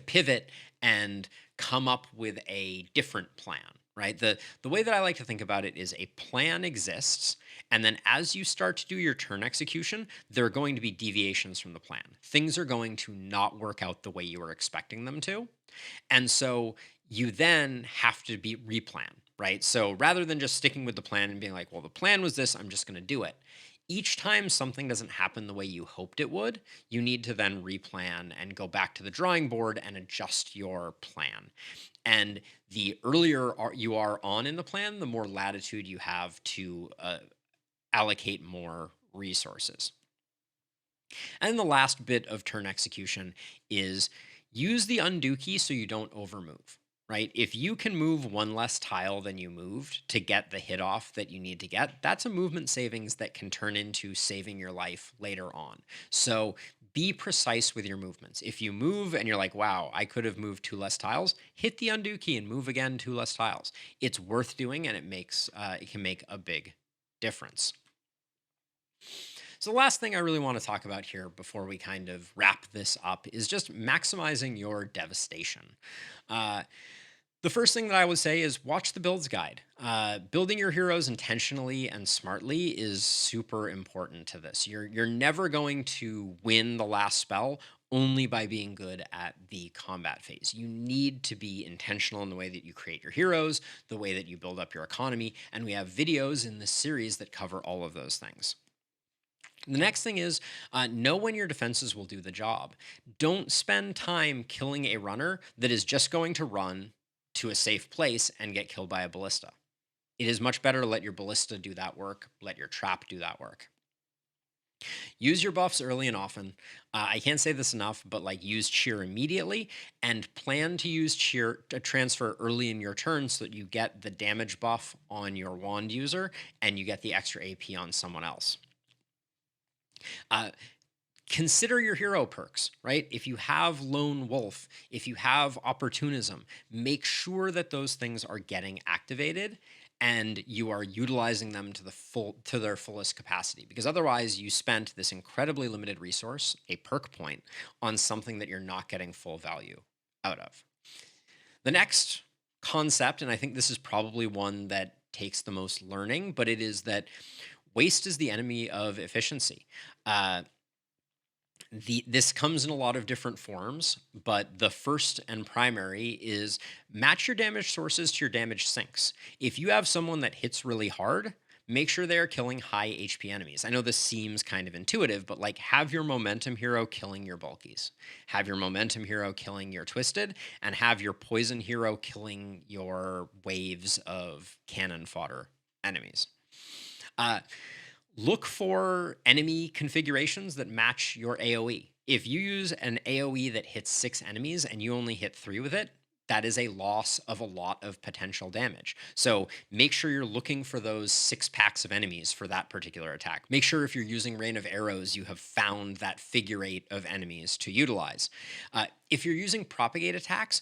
pivot and come up with a different plan, right? The way that I like to think about it is a plan exists, and then as you start to do your turn execution, there are going to be deviations from the plan. Things are going to not work out the way you were expecting them to. And so you then have to be replan, right? So rather than just sticking with the plan and being like, well, the plan was this, I'm just going to do it. Each time something doesn't happen the way you hoped it would, you need to then replan and go back to the drawing board and adjust your plan. And the earlier you are on in the plan, the more latitude you have to allocate more resources. And the last bit of turn execution is use the undo key so you don't overmove, right? If you can move one less tile than you moved to get the hit off that you need to get, that's a movement savings that can turn into saving your life later on. So be precise with your movements. If you move and you're like, wow, I could have moved two less tiles, hit the undo key and move again two less tiles. It's worth doing and it can make a big difference. So the last thing I really want to talk about here before we kind of wrap this up is just maximizing your devastation. Uh, the first thing that I would say is watch the builds guide. Building your heroes intentionally and smartly is super important to this. You're never going to win the last spell only by being good at the combat phase. You need to be intentional in the way that you create your heroes, the way that you build up your economy, and we have videos in this series that cover all of those things. The next thing is know when your defenses will do the job. Don't spend time killing a runner that is just going to run to a safe place and get killed by a ballista. It is much better to let your ballista do that work, let your trap do that work. Use your buffs early and often. I can't say this enough, but like use cheer immediately and plan to use cheer to transfer early in your turn so that you get the damage buff on your wand user and you get the extra AP on someone else. Uh, Consider your hero perks, right? If you have Lone Wolf, if you have Opportunism, make sure that those things are getting activated and you are utilizing them to their fullest capacity. Because otherwise, you spent this incredibly limited resource, a perk point, on something that you're not getting full value out of. The next concept, and I think this is probably one that takes the most learning, but it is that waste is the enemy of efficiency. Uh, this comes in a lot of different forms, but the first and primary is match your damage sources to your damage sinks. If you have someone that hits really hard, make sure they are killing high HP enemies. I know this seems kind of intuitive, but like have your momentum hero killing your bulkies, have your momentum hero killing your twisted, and have your poison hero killing your waves of cannon fodder enemies. Uh, Look for enemy configurations that match your AoE. If you use an AoE that hits 6 enemies and you only hit 3 with it, that is a loss of a lot of potential damage. So make sure you're looking for those 6 packs of enemies for that particular attack. Make sure if you're using Rain of Arrows, you have found that figure 8 of enemies to utilize. If you're using propagate attacks,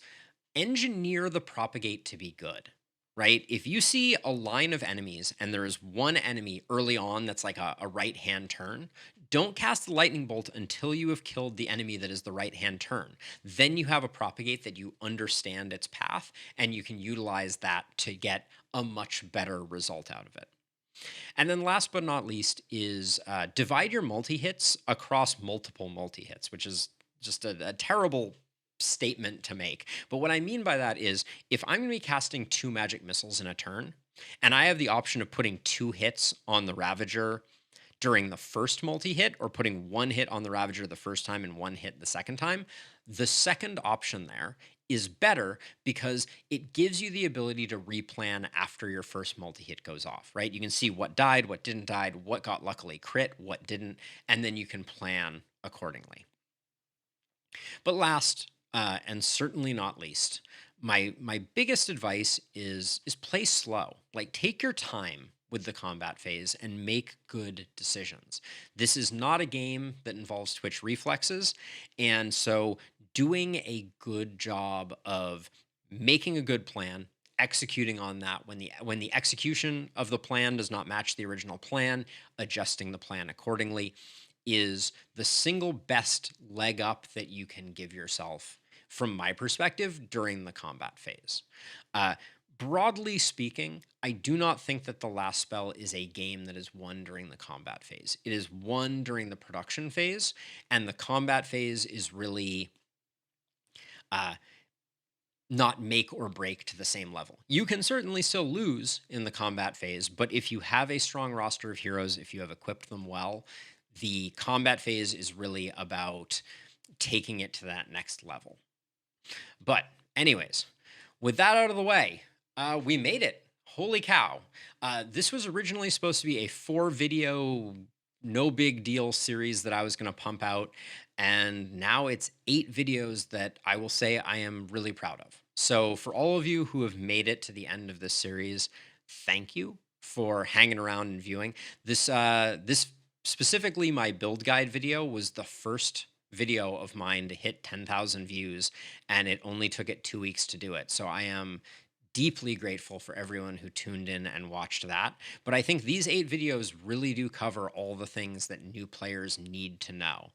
engineer the propagate to be good, right? If you see a line of enemies and there is one enemy early on that's like a right hand turn, don't cast the lightning bolt until you have killed the enemy that is the right hand turn. Then you have a propagate that you understand its path and you can utilize that to get a much better result out of it. And then last but not least is divide your multi hits across multiple multi hits, which is just a terrible statement to make. But what I mean by that is if I'm going to be casting 2 magic missiles in a turn, and I have the option of putting 2 hits on the Ravager during the first multi-hit or putting 1 hit on the Ravager the first time and 1 hit the second time, the second option there is better because it gives you the ability to replan after your first multi-hit goes off, right? You can see what died, what didn't die, what got luckily crit, what didn't, and then you can plan accordingly. But last, and certainly not least, my biggest advice is play slow. Like take your time with the combat phase and make good decisions. This is not a game that involves twitch reflexes, and so doing a good job of making a good plan, executing on that when the execution of the plan does not match the original plan, adjusting the plan accordingly is the single best leg up that you can give yourself from my perspective during the combat phase. Uh, Broadly speaking, I do not think that the last spell is a game that is won during the combat phase. It is won during the production phase, and the combat phase is really uh, not make or break to the same level. You can certainly still lose in the combat phase, but if you have a strong roster of heroes, if you have equipped them well, the combat phase is really about taking it to that next level. But, anyways, with that out of the way, we made it. Holy cow. This was originally supposed to be a 4 video, no big deal series that I was going to pump out. And now it's 8 videos that I will say I am really proud of. So, for all of you who have made it to the end of this series, thank you for hanging around and viewing. This specifically, my build guide video was the first video of mine to hit 10,000 views, and it only took it 2 weeks to do it. So I am deeply grateful for everyone who tuned in and watched that. But I think these 8 videos really do cover all the things that new players need to know.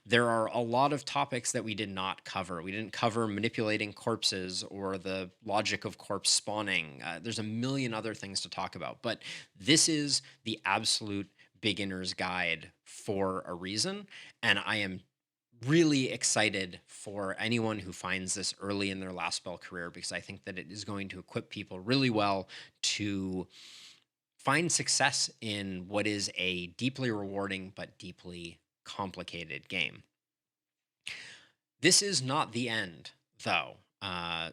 There are a lot of topics that we did not cover. We didn't cover manipulating corpses or the logic of corpse spawning. There's a million other things to talk about, but this is the absolute beginner's guide for a reason. And I am really excited for anyone who finds this early in their last spell career because I think that it is going to equip people really well to find success in what is a deeply rewarding but deeply complicated game. This is not the end, though.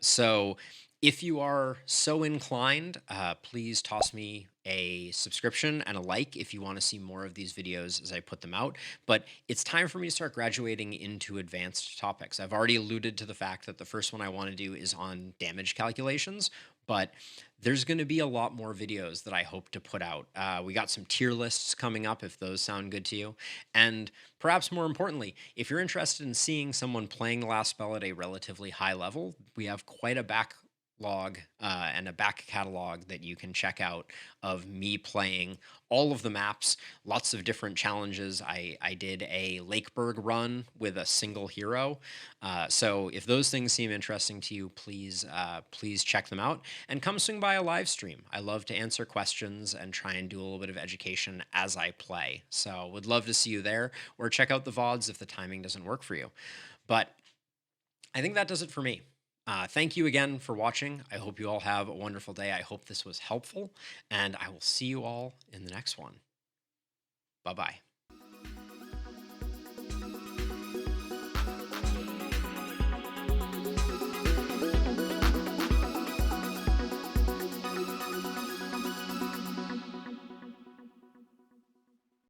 So if you are so inclined, please toss me a subscription and a like if you want to see more of these videos as I put them out. But it's time for me to start graduating into advanced topics. I've already alluded to the fact that the first one I want to do is on damage calculations, but there's going to be a lot more videos that I hope to put out. We got some tier lists coming up if those sound good to you. And perhaps more importantly, if you're interested in seeing someone playing the last spell at a relatively high level, we have quite a backlog and a back catalog that you can check out of me playing all of the maps, lots of different challenges. I did a Lakeburg run with a single hero. So if those things seem interesting to you, please check them out and come swing by a live stream. I love to answer questions and try and do a little bit of education as I play. So would love to see you there, or check out the VODs if the timing doesn't work for you. But I think that does it for me. Thank you again for watching. I hope you all have a wonderful day. I hope this was helpful, and I will see you all in the next one. Bye-bye.